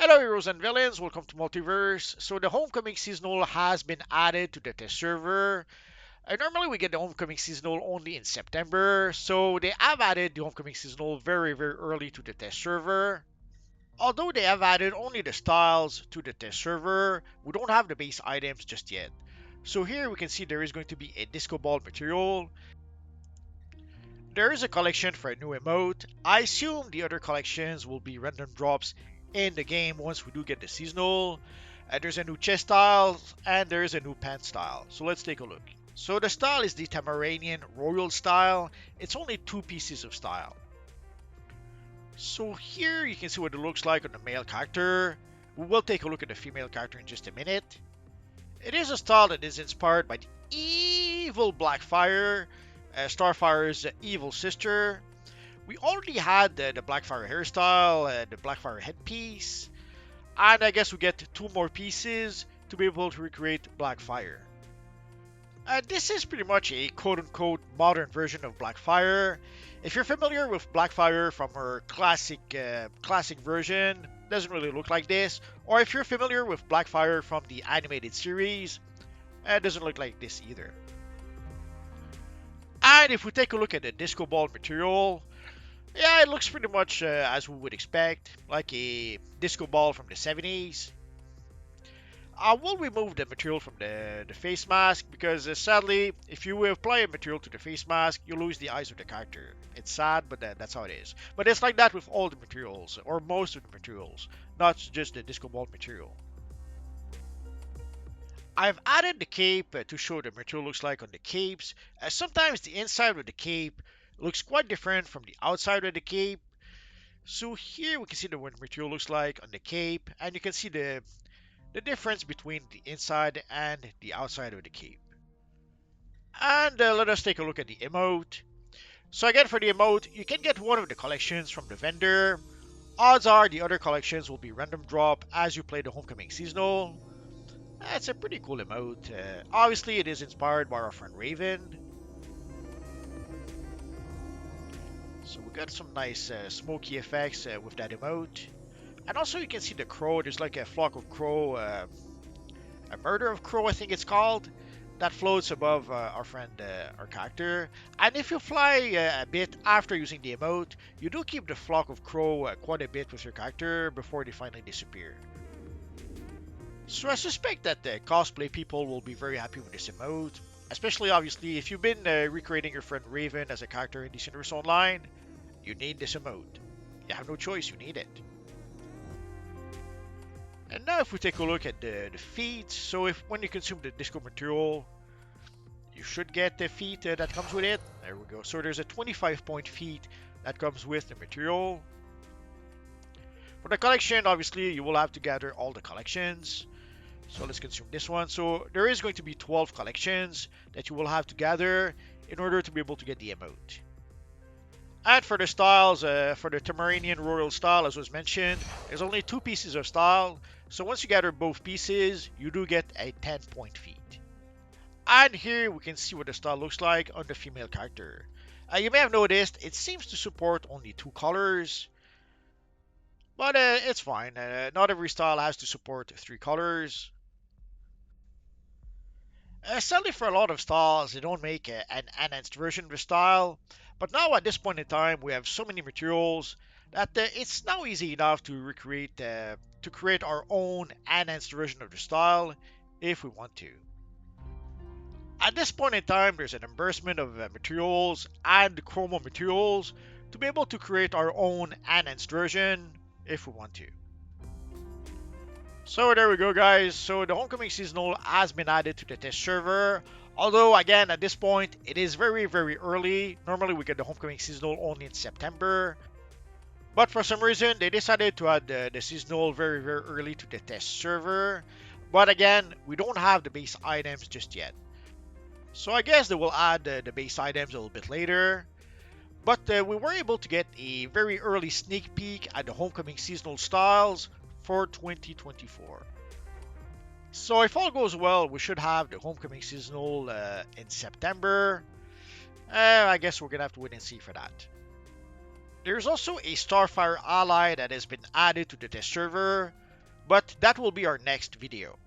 Hello heroes and villains, welcome to Multiverse. So the Homecoming Seasonal has been added to the test server. Normally we get the Homecoming Seasonal only in September, so they have added the Homecoming Seasonal very early to the test server. Although they have added only the styles to the test server, we don't have the base items just yet. So here we can see there is going to be a Disco Ball material. There is a collection for a new emote. I assume the other collections will be random drops in the game once we do get the seasonal. There's a new chest style and there is a new pant style. So let's take a look. So the style is the Tamaranian Royal style. It's only two pieces of style. So here you can see what it looks like on the male character. We will take a look at the female character in just a minute. It is a style that is inspired by the evil Blackfire, Starfire's evil sister. We already had the Blackfire hairstyle, the Blackfire headpiece, and I guess we get two more pieces to be able to recreate Blackfire. This is pretty much a quote-unquote modern version of Blackfire. If you're familiar with Blackfire from her classic version, doesn't really look like this. Or if you're familiar with Blackfire from the animated series, it doesn't look like this either. And if we take a look at the Disco Ball material, yeah, it looks pretty much as we would expect, like a disco ball from the 70s. We'll remove the material from the face mask because sadly, if you apply a material to the face mask, you lose the eyes of the character. It's sad, but that's how it is. But it's like that with all the materials, or most of the materials, not just the disco ball material. I've added the cape to show the material looks like on the capes. Sometimes the inside of the cape looks quite different from the outside of the cape. So here we can see what the material looks like on the cape, and you can see the difference between the inside and the outside of the cape. And let us take a look at the emote. So again, for the emote, you can get one of the collections from the vendor. Odds are the other collections will be random drop as you play the Homecoming Seasonal. That's a pretty cool emote. Obviously, it is inspired by our friend Raven. So we got some nice smoky effects with that emote. And also you can see the crow. There's like a flock of crow, a murder of crow I think it's called, that floats above our friend, our character. And if you fly a bit after using the emote, you do keep the flock of crow quite a bit with your character before they finally disappear. So I suspect that the cosplay people will be very happy with this emote. Especially obviously if you've been recreating your friend Raven as a character in DC Universe Online, you need this emote. You have no choice, you need it. And now if we take a look at the feet, so if when you consume the disco material, you should get the feet that comes with it. There we go. So there's a 25 point feet that comes with the material. For the collection, obviously you will have to gather all the collections. So let's consume this one. So there is going to be 12 collections that you will have to gather in order to be able to get the emote. And for the styles, for the Tamaranian Royal style, as was mentioned, there's only two pieces of style. So once you gather both pieces, you do get a 10 point feat. And here we can see what the style looks like on the female character. You may have noticed it seems to support only two colors. But it's fine. Not every style has to support three colors. Sadly, for a lot of styles, they don't make an enhanced version of the style. But now, at this point in time, we have so many materials that it's now easy enough to recreate, to create our own enhanced version of the style if we want to. At this point in time, there's an embarrassment of materials and chromo materials to be able to create our own enhanced version if we want to. So there we go, guys. So the Homecoming Seasonal has been added to the test server. Although again, at this point, it is very early. Normally we get the Homecoming Seasonal only in September. But for some reason, they decided to add the seasonal very early to the test server. But again, we don't have the base items just yet. So I guess they will add the base items a little bit later. But we were able to get a very early sneak peek at the Homecoming Seasonal styles for 2024. So if all goes well, we should have the Homecoming Seasonal in September. I guess we're gonna have to wait and see for that. There's also a Starfire ally that has been added to the test server. But that will be our next video.